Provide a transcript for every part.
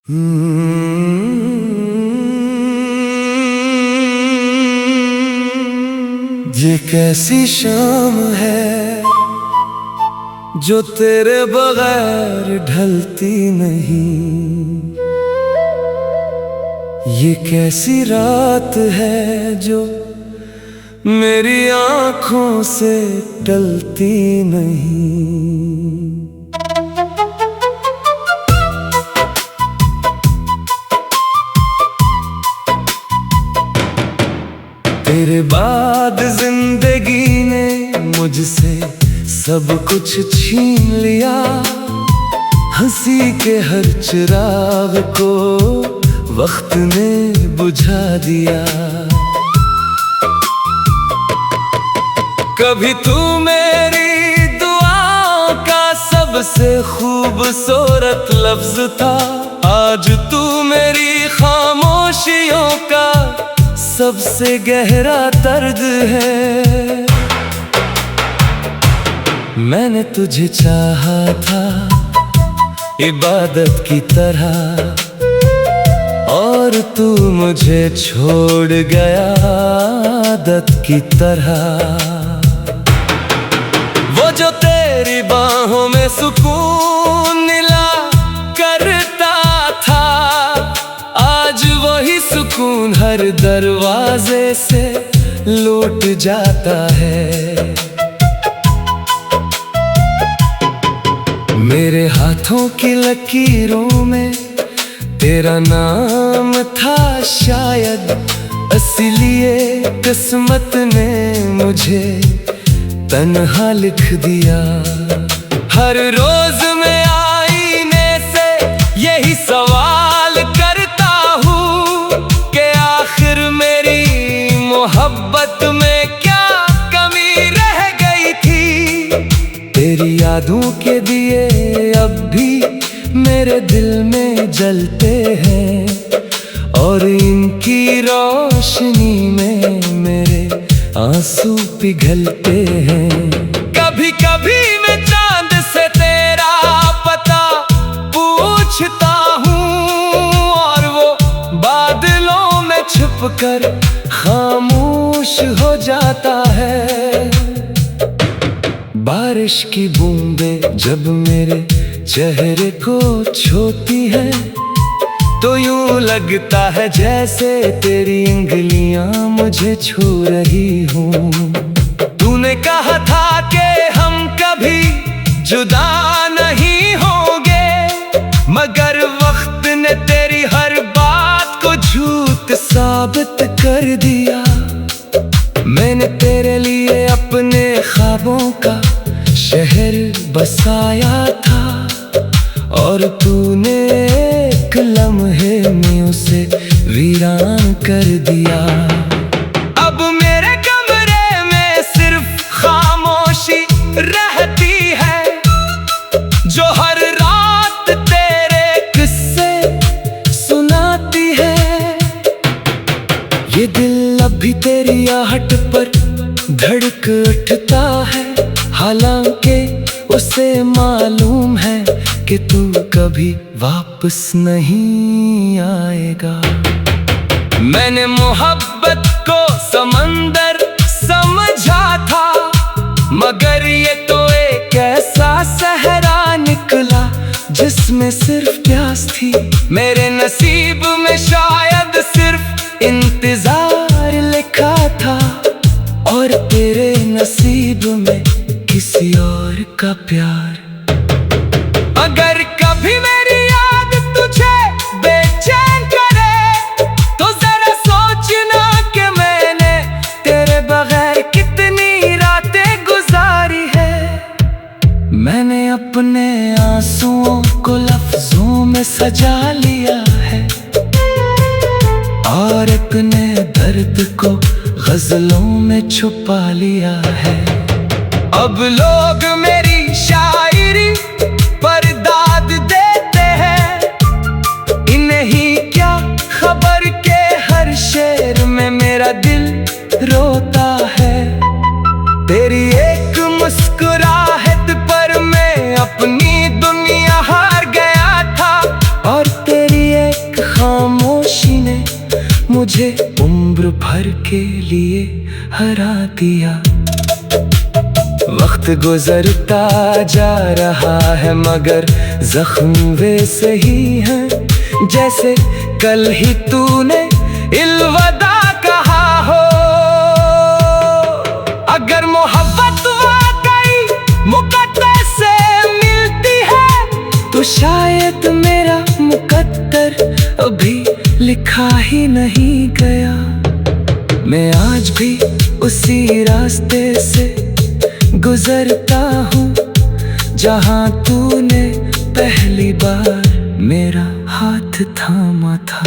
ये कैसी शाम है जो तेरे बगैर ढलती नहीं। ये कैसी रात है जो मेरी आँखों से टलती नहीं। तेरे बाद जिंदगी ने मुझसे सब कुछ छीन लिया। हंसी के हर चिराग को वक्त ने बुझा दिया। कभी तू मेरी दुआओं का सबसे खूबसूरत लफ्ज था, आज तू मेरी खामोशियों का सबसे गहरा दर्द है। मैंने तुझे चाहा था इबादत की तरह, और तू मुझे छोड़ गया आदत की तरह। वो जो तेरी बाहों में सुकून मिला करता था, आज वही सुकून हर दरवाजे से लौट जाता है। मेरे हाथों की लकीरों में तेरा नाम था शायद, इसलिए किस्मत ने मुझे तन्हा लिख दिया। हर रोज मैं आईने से यही सवाल करता हूँ कि आखिर मेरी मोहब्बत में क्या कमी रह गई थी। तेरी यादों के दिए अब भी मेरे दिल में जलते हैं, और इनकी रोशनी में मेरे आंसू पिघलते हैं। कभी कभी मैं चांद से तेरा पता पूछता हूँ, और वो बादलों में छुपकर खामोश हो जाता है। बारिश की बूंदें जब मेरे चेहरे को छूती है, तो यूं लगता है जैसे तेरी उंगलियां मुझे छू रही हूँ। तूने कहा था कि हम कभी जुदा नहीं होंगे, मगर वक्त ने तेरी हर बात को झूठ साबित कर दिया। मैंने तेरे लिए अपने ख्वाबों का शहर बसाया था, और तूने एक लम्हे में उसे वीरान कर दिया। अब मेरे कमरे में सिर्फ खामोशी रहती है, जो हर रात तेरे किस्से सुनाती है। ये दिल अभी तेरी आहट पर धड़क उठता है, हालांकि उसे मालूम है कि तू कभी वापस नहीं आएगा। मैंने मोहब्बत को समंदर समझा था, मगर ये तो एक ऐसा सहरा निकला जिसमें सिर्फ प्यास थी। मेरे नसीब में शायद सिर्फ इंतजार लिखा था, और तेरे नसीब में किसी और का प्यार। अगर कभी मेरी याद तुझे बेचैन करे, तो जरा सोचना कि मैंने तेरे बगैर कितनी रातें गुजारी है। मैंने अपने आंसुओं को लफ्जों में सजा लिया है, और अपने दर्द को गजलों में छुपा लिया है। अब लोग मेरी शायरी पर दाद देते हैं, इन्हें ही क्या खबर के हर शेर में मेरा दिल रोता है। तेरी एक मुस्कुराहट पर मैं अपनी दुनिया हार गया था, और तेरी मुझे उम्र भर के लिए हरा दिया। वक्त गुजरता जा रहा है मगर जख्म वैसे ही हैं जैसे कल ही तूने अलविदा कहा हो। अगर मोहब्बत वाकई मुकद्दर से मिलती है तो शायद मेरा मुकद्दर अभी लिखा ही नहीं गया। मैं आज भी उसी रास्ते से गुजरता हूँ जहाँ तूने पहली बार मेरा हाथ थामा था।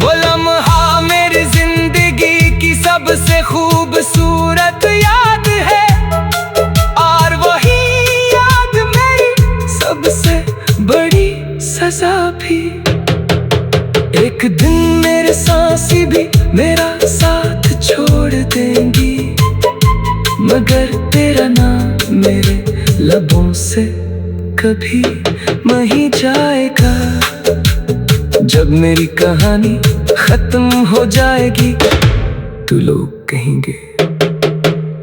वो लम्हा मेरी जिंदगी की सबसे खूबसूरत याद है और वही याद मेरी सबसे बड़ी सजा भी। एक दिन मेरे सांसें भी मेरा साथ छोड़ देंगी मगर तेरा नाम मेरे लबों से कभी नहीं जाएगा। जब मेरी कहानी खत्म हो जाएगी तो लोग कहेंगे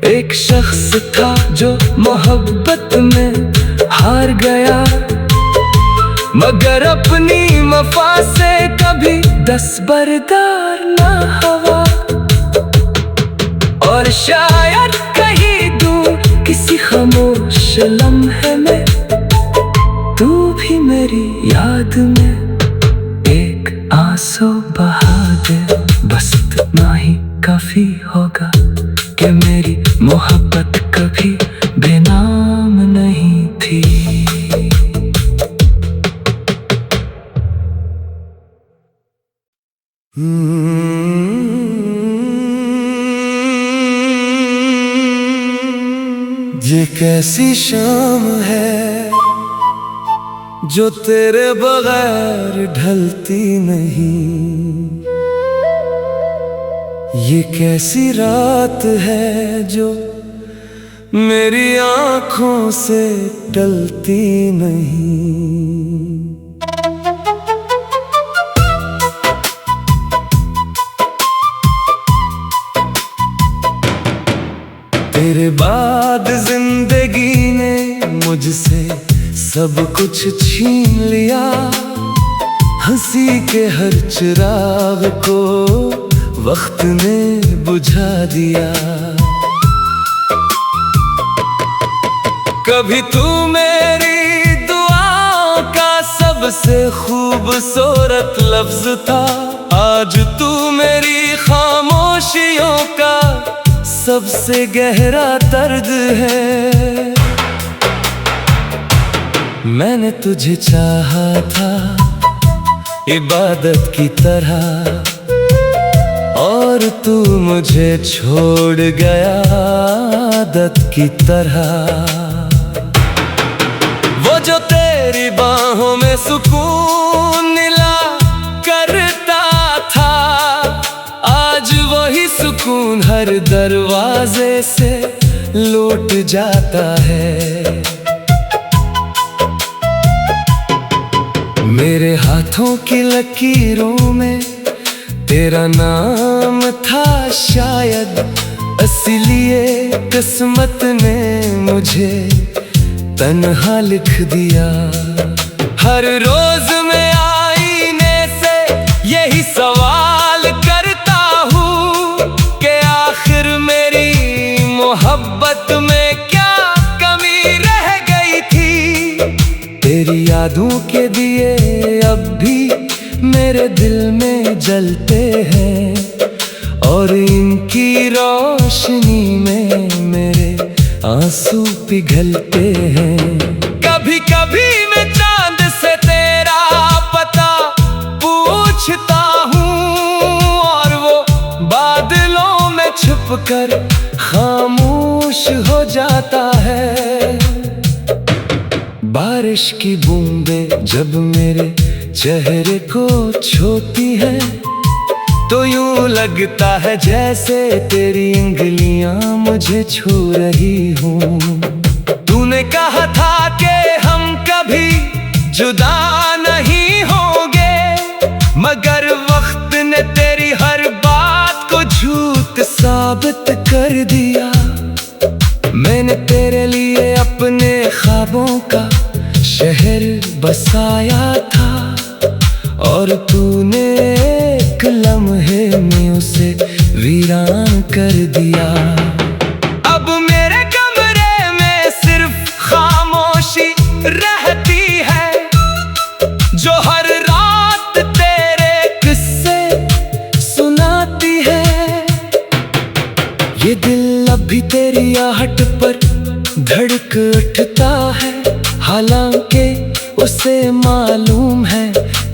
एक शख्स था जो मोहब्बत में हार गया मगर अपनी वफा से कभी दस्तबरदार ना हुआ। और शायद कहीं दूर किसी खामोश लम्हे में तू भी मेरी याद में एक आंसू बहा दे। बस इतना ही काफी होगा कि मेरी मोहब्बत कभी बेनाम नहीं थी। ये कैसी शाम है जो तेरे बगैर ढलती नहीं। ये कैसी रात है जो मेरी आँखों से टलती नहीं। तेरे बाद जिंदगी ने मुझसे सब कुछ छीन लिया। हंसी के हर चिराग को वक्त ने बुझा दिया। कभी तू मेरी दुआओं का सबसे खूबसूरत लफ्ज था, आज तू मेरी खामोशियों का सबसे गहरा दर्द है। मैंने तुझे चाहा था इबादत की तरह और तू मुझे छोड़ गया आदत की तरह। वो जो तेरी बाहों में सुकून मिला करता था, आज वही सुकून हर दरवाजे से लौट जाता है। मेरे हाथों की लकीरों में तेरा नाम था शायद, इसलिए किस्मत ने मुझे तन्हा लिख दिया। हर रोज मैं आईने से यही सवाल करता हूँ कि आखिर मेरी मोहब्बत में क्या कमी रह गई थी। तेरी यादों के दिए अब भी मेरे दिल में जलते हैं और इनकी रोशनी में मेरे आंसू पिघलते हैं। कभी कभी मैं चांद से तेरा पता पूछता हूँ और वो बादलों में छुपकर खामोश हो जाता है। बारिश की बूंदें जब मेरे चेहरे को छूती है तो यूं लगता है जैसे तेरी उंगलियां मुझे छू रही हूँ। तूने कहा था कि हम कभी जुदा नहीं होंगे, मगर वक्त ने तेरी हर और तूने एक लम्हे में उसे वीरान कर दिया। अब मेरे कमरे में सिर्फ खामोशी रहती है, जो हर रात तेरे किस्से सुनाती है। ये दिल अब भी तेरी आहट पर धड़क उठता है, हालांकि उसे मालूम है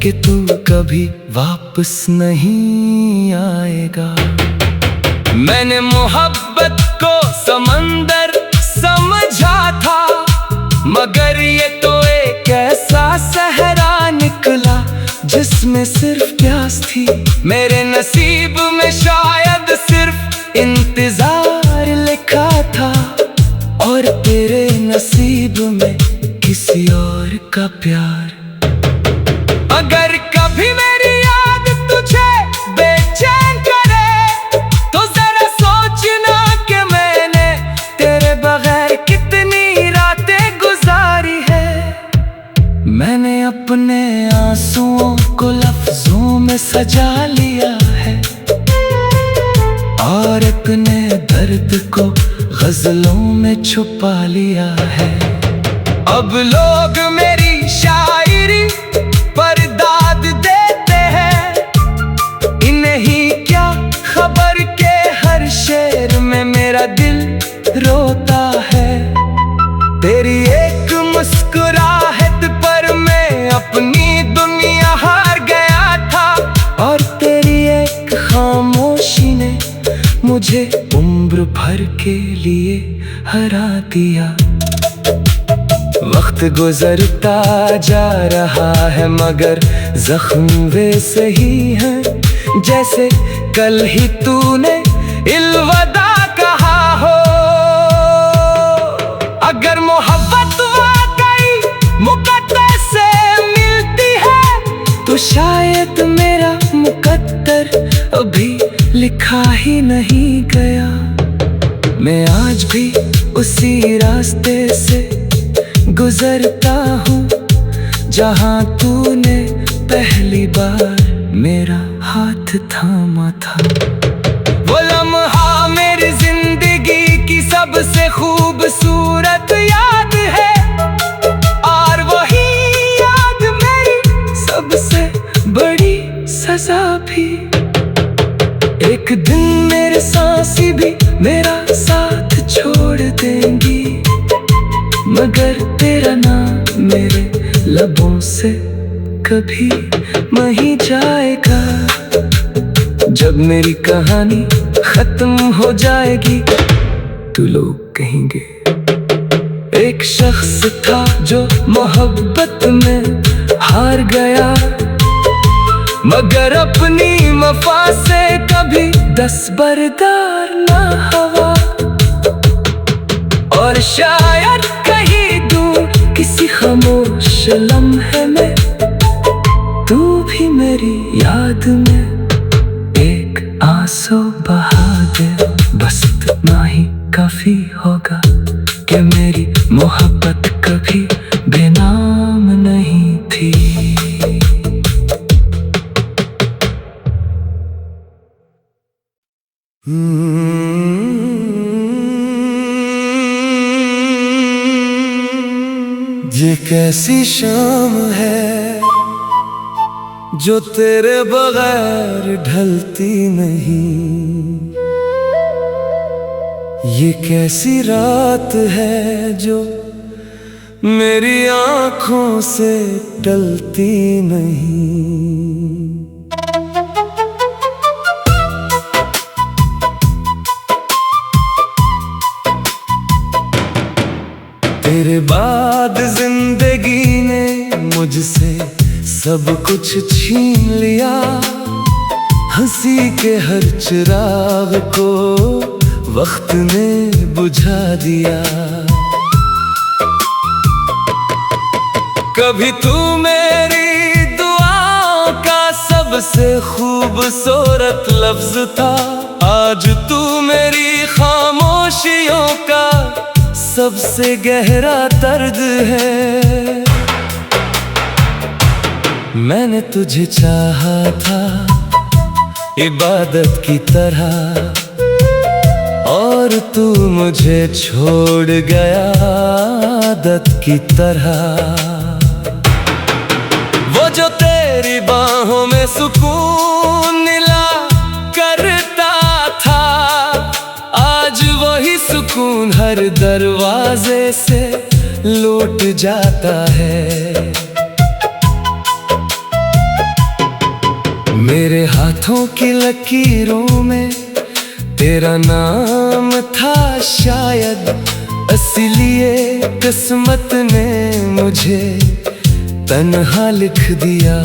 कि तू कभी वापस नहीं आएगा। मैंने मोहब्बत को समंदर समझा था, मगर ये तो एक ऐसा सहरा निकला जिसमें सिर्फ प्यास थी। मेरे नसीब में शायद सिर्फ इंतजार लिखा था, और तेरे नसीब में किसी और का प्यार। अगर कभी मेरी याद तुझे बेचैन करे, तो जरा सोचना कि मैंने तेरे बगैर कितनी रातें गुजारी है। मैंने अपने आंसुओं को लफ्जों में सजा लिया है, और अपने दर्द को गजलों में छुपा लिया है। अब लोग मेरी शायरी पर दाद देते हैं, इन्हें ही क्या खबर के हर शेर में मेरा दिल रोता है। तेरी एक मुस्कुराहट पर मैं अपनी दुनिया हार गया था, और तेरी एक खामोशी ने मुझे उम्र भर के लिए हरा दिया। वक्त गुजरता जा रहा है, मगर जख्म वैसे ही हैं, जैसे कल ही तूने अलविदा कहा हो। अगर मोहब्बत वाकई मुकद्दर से मिलती है, तो शायद मेरा मुकद्दर अभी लिखा ही नहीं गया। मैं आज भी उसी रास्ते से गुजरता हूँ, जहाँ तूने पहली बार मेरा हाथ थामा था। वो लम्हा मेरी जिंदगी की सबसे खूबसूरत याद है, और वही याद मेरी सबसे बड़ी सजा भी। एक दिन मेरे सांसी भी मेरा साथ छोड़ देंगी, मगर तेरा नाम मेरे लबों से कभी नहीं जाएगा। जब मेरी कहानी खत्म हो जाएगी, तो लोग कहेंगे एक शख्स था जो मोहब्बत में हार गया, मगर अपनी वफा से कभी दस्तबरदार ना हुआ। और शायद कहीं दूर किसी खामोश लम्हे में तू भी मेरी याद में एक आंसू बहा दे। बस इतना ही काफी होगा कि मेरी मोहब्बत कभी बेनाम नहीं थी। ये कैसी शाम है जो तेरे बगैर ढलती नहीं, ये कैसी रात है जो मेरी आँखों से टलती नहीं। तेरे बाद जिंदगी ने मुझसे सब कुछ छीन लिया, हंसी के हर चिराग को वक्त ने बुझा दिया। कभी तू मेरी दुआओं का सबसे खूबसूरत लफ्ज था, आज तू मेरी खामोशियों का सबसे गहरा दर्द है। मैंने तुझे चाहा था इबादत की तरह, और तू मुझे छोड़ गया आदत की तरह। वो जो तेरी बाहों में सुकून मिला करता था, आज वही सुकून हर दरवाजे से लौट जाता है। मेरे हाथों की लकीरों में तेरा नाम था शायद, इसलिए किस्मत ने मुझे तन्हा लिख दिया।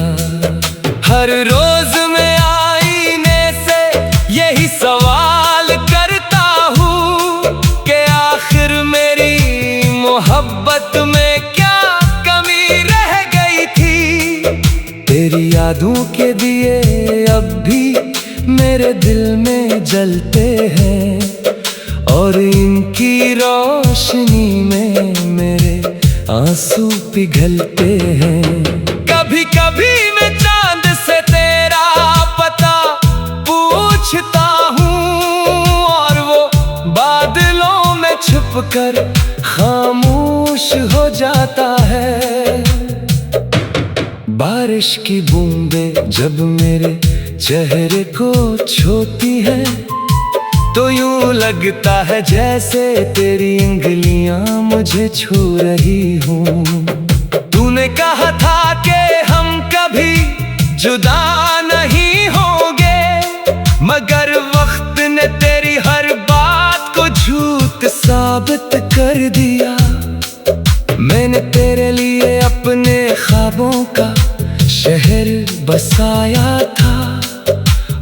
हर रोज मैं आईने से यही सवाल करता हूँ कि आखिर मेरी मोहब्बत में क्या कमी रह गई थी। तेरी यादों के दिए अब भी मेरे दिल में जलते हैं, और इनकी रोशनी में मेरे आंसू पिघलते हैं। कभी कभी मैं चांद से तेरा पता पूछता हूँ, और वो बादलों में छुपकर खामोश हो जाता है। बारिश की बूंदें जब मेरे चेहरे को छूती है, तो यूं लगता है जैसे तेरी उंगलियां मुझे छू रही हूँ। तूने कहा था कि हम कभी जुदा नहीं होंगे, मगर वक्त ने तेरी हर बात को झूठ साबित कर दिया। मैंने तेरे लिए अपने ख्वाबों का शहर बसाया था,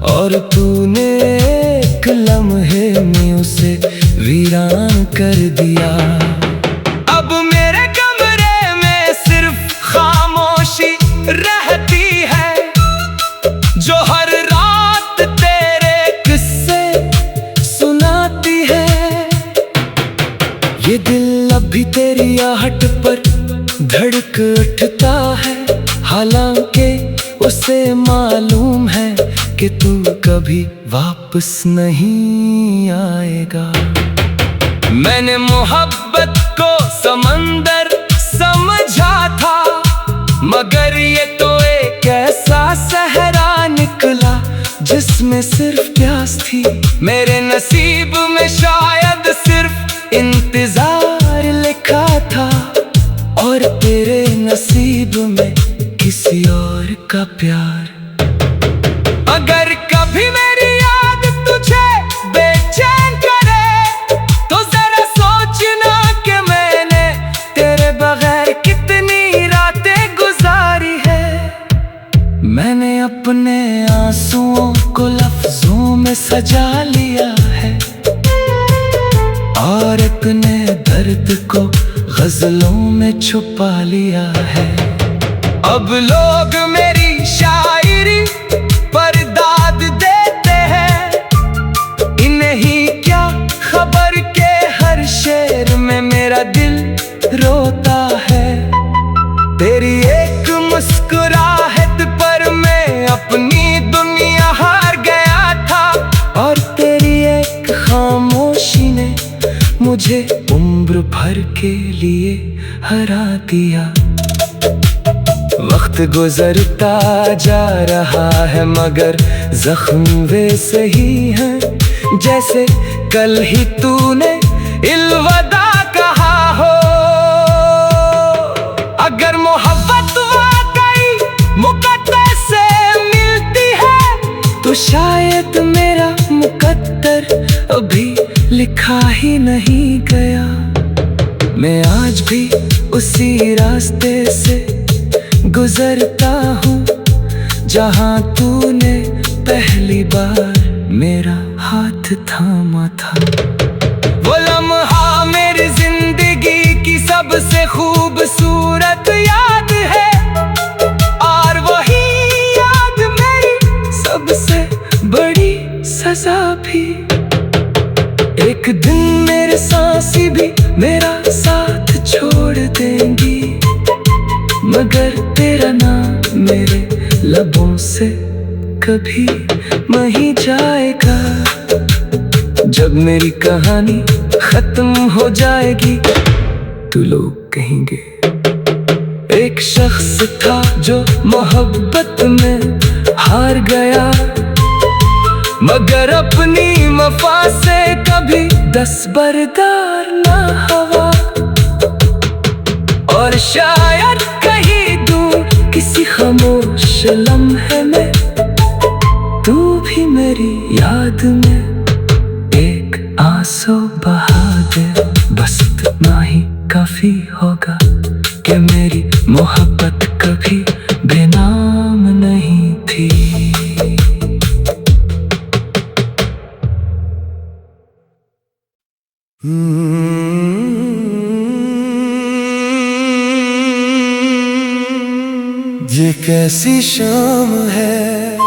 और तूने एक लम्हे में उसे वीरान कर दिया। अब मेरे कमरे में सिर्फ खामोशी रहती है, जो हर रात तेरे किस्से सुनाती है। ये दिल अभी तेरी आहट पर धड़क उठता है, हालांकि उसे मालूम है कि तू कभी वापस नहीं आएगा। मैंने मोहब्बत को समंदर समझा था, मगर ये तो एक ऐसा सहरा निकला जिसमें सिर्फ प्यास थी। मेरे नसीब में शायद सिर्फ इंतजार लिखा था, और तेरे नसीब में किसी और का प्यार। अगर कभी मेरी याद तुझे बेचैन करे, तो जरा सोचना कि मैंने तेरे बगैर कितनी रातें गुजारी है। मैंने अपने आंसुओं को लफ्जों में सजा लिया है, और अपने दर्द को गजलों में छुपा लिया है। अब लोग मेरी शायरी पर दाद देते हैं, इन्हें ही क्या खबर के हर शेर में मेरा दिल रोता है। तेरी एक मुस्कुराहट पर मैं अपनी दुनिया हार गया था, और तेरी एक खामोशी ने मुझे उम्र भर के लिए हरा दिया। वक्त गुजरता जा रहा है, मगर जख्म वैसे ही हैं जैसे कल ही तूने अलविदा कहा हो। अगर मोहब्बत वाकई मुकद्दर से मिलती है, तो शायद मेरा मुकद्दर अभी लिखा ही नहीं गया। मैं आज भी उसी रास्ते से गुजरता हूँ जहाँ तूने पहली बार मेरा हाथ थामा था। वो लम्हा मेरी जिंदगी की सबसे खूबसूरत याद है, और वही याद मेरी सबसे बड़ी सजा भी। एक दिन मेरे सांसें भी मेरा साथ छोड़ देंगी, मगर तेरा नाम मेरे लबों से कभी नहीं जाएगा। जब मेरी कहानी खत्म हो जाएगी तो लोग कहेंगे एक शख्स था जो मोहब्बत में हार गया, मगर अपनी वफा से कभी दस्तबरदार ना हुआ। और शायद कहीं दूर किसी खामोश लम्हे में तू भी मेरी याद में एक आंसू बहा दे। बस इतना ही काफी होगा कि मेरी मोहब्बत कभी बेनाम नहीं थी। ये कैसी शाम है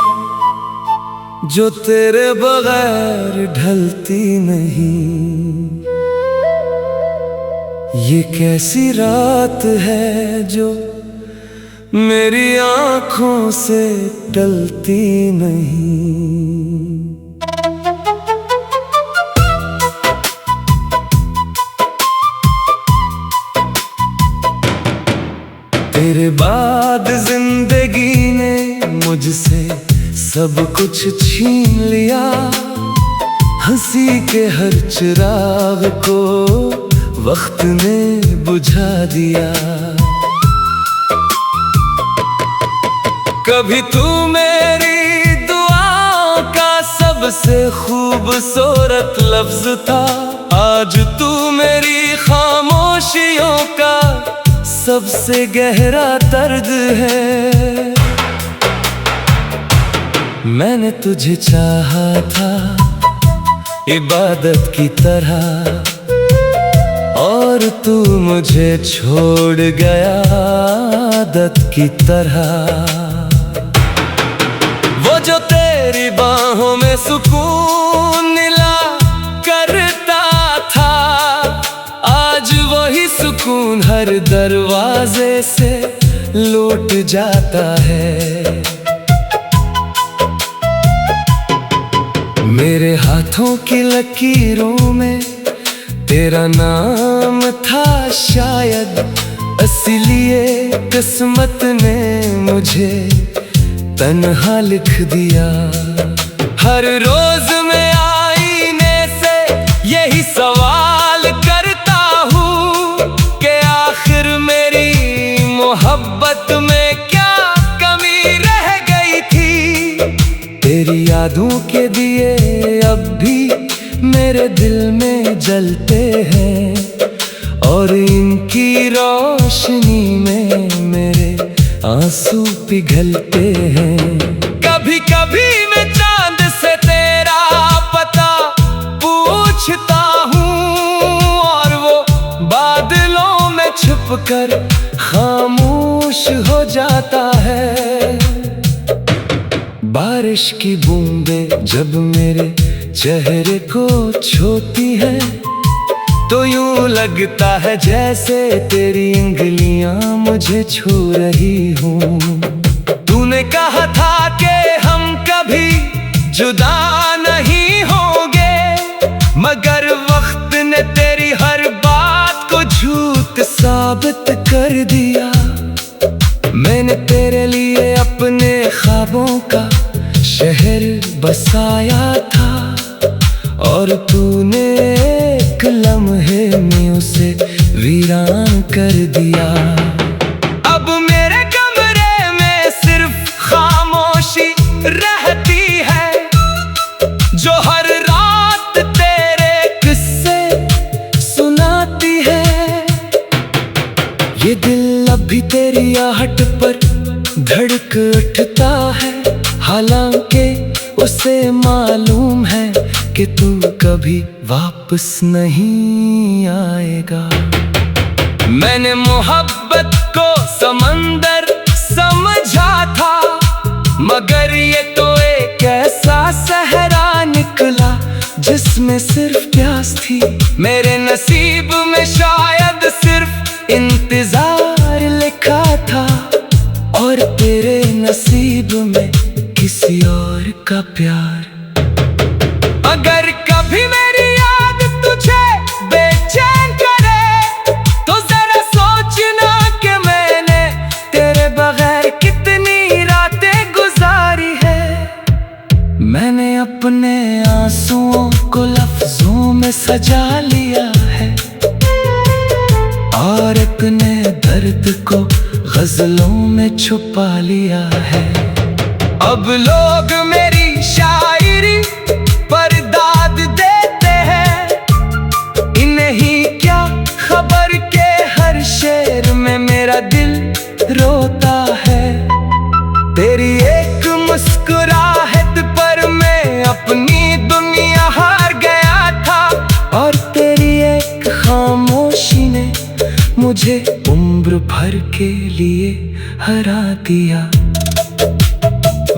जो तेरे बगैर ढलती नहीं। ये कैसी रात है जो मेरी आँखों से टलती नहीं। तेरे बाद जिंदगी ने मुझसे सब कुछ छीन लिया। हंसी के हर चिराग को वक्त ने बुझा दिया। कभी तू मेरी दुआओं का सबसे खूबसूरत लफ्ज था, आज तू मेरी खामोशियों का सबसे गहरा दर्द है। मैंने तुझे चाहा था इबादत की तरह, और तू मुझे छोड़ गया आदत की तरह। वो जो तेरी बाहों में सुकून मिला करता था, आज वही सुकून हर दरवाजे से लौट जाता है। मेरे हाथों की लकीरों में तेरा नाम था शायद, इसलिए किस्मत ने मुझे तन्हा लिख दिया। हर रोज मैं आईने से यही सवाल करता हूँ कि आखिर मेरी मोहब्बत में क्या कमी रह गई थी। तेरी यादों के दिए अब भी मेरे दिल में जलते हैं, और इनकी रोशनी में मेरे आंसू पिघलते हैं। कभी कभी मैं चांद से तेरा पता पूछता हूँ, और वो बादलों में छुपकर खामोश हो जाता है। बारिश की बूंदें जब मेरे चेहरे को छूती है तो यूं लगता है जैसे तेरी उंगलियां मुझे छू रही हूँ। तूने कहा था कि हम कभी जुदा नहीं होंगे, मगर वक्त ने तेरी हर बात को झूठ साबित कर दिया। मैंने तेरे लिए अपने ख्वाबों का शहर बसाया था, और तूने एक लम्हे में उसे वीरान कर दिया। अब मेरे कमरे में सिर्फ खामोशी रहती है, जो हर रात तेरे किस्से सुनाती है। ये दिल अभी तेरी आहट पर धड़क उठता है, हालांकि उसे मालूम है कि तू कभी वापस नहीं आएगा। मैंने मोहब्बत को समंदर समझा था, मगर ये तो एक ऐसा सहरा निकला जिसमें सिर्फ प्यास थी। मेरे नसीब में शायद सिर्फ इंतजार लिखा था, और तेरे नसीब किसी और का प्यार। अगर कभी मेरी याद तुझे बेचैन करे तो जरा सोचना कि मैंने तेरे बगैर कितनी रातें गुजारी है। मैंने अपने आंसुओं को लफ्जों में सजा लिया है और अपने दर्द को गजलों में छुपा लिया है। अब लोग मेरी शायरी पर दाद देते हैं, इन्हें ही क्या खबर के हर शेर में मेरा दिल रोता है। तेरी एक मुस्कुराहट पर मैं अपनी दुनिया हार गया था और तेरी एक खामोशी ने मुझे उम्र भर के लिए हरा दिया।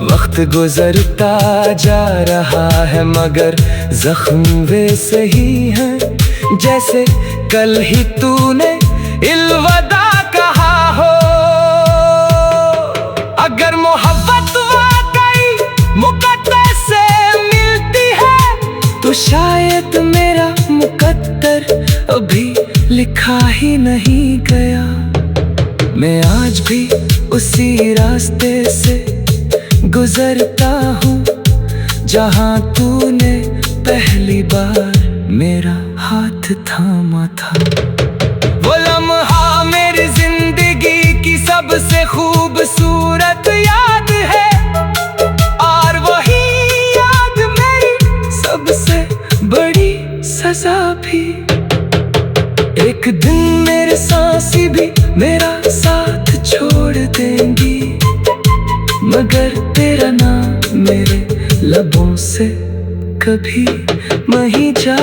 वक्त गुजरता जा रहा है मगर जख्म वैसे ही हैं जैसे कल ही तूने इल्वदा कहा हो। अगर मोहब्बत वाकई मुकद्दर से मिलती है तो शायद मेरा मुकद्दर अभी लिखा ही नहीं गया। मैं आज भी उसी रास्ते से गुजरता हूँ जहाँ तूने पहली बार मेरा हाथ थामा था। वो लम्हा मेरी जिंदगी की सबसे खूबसूरत याद है और वही याद मेरी सबसे बड़ी सजा भी। एक दिन मेरे सांसें भी मेरा साथ छोड़ देंगी मगर तेरा नाम मेरे लबों से कभी नहीं जा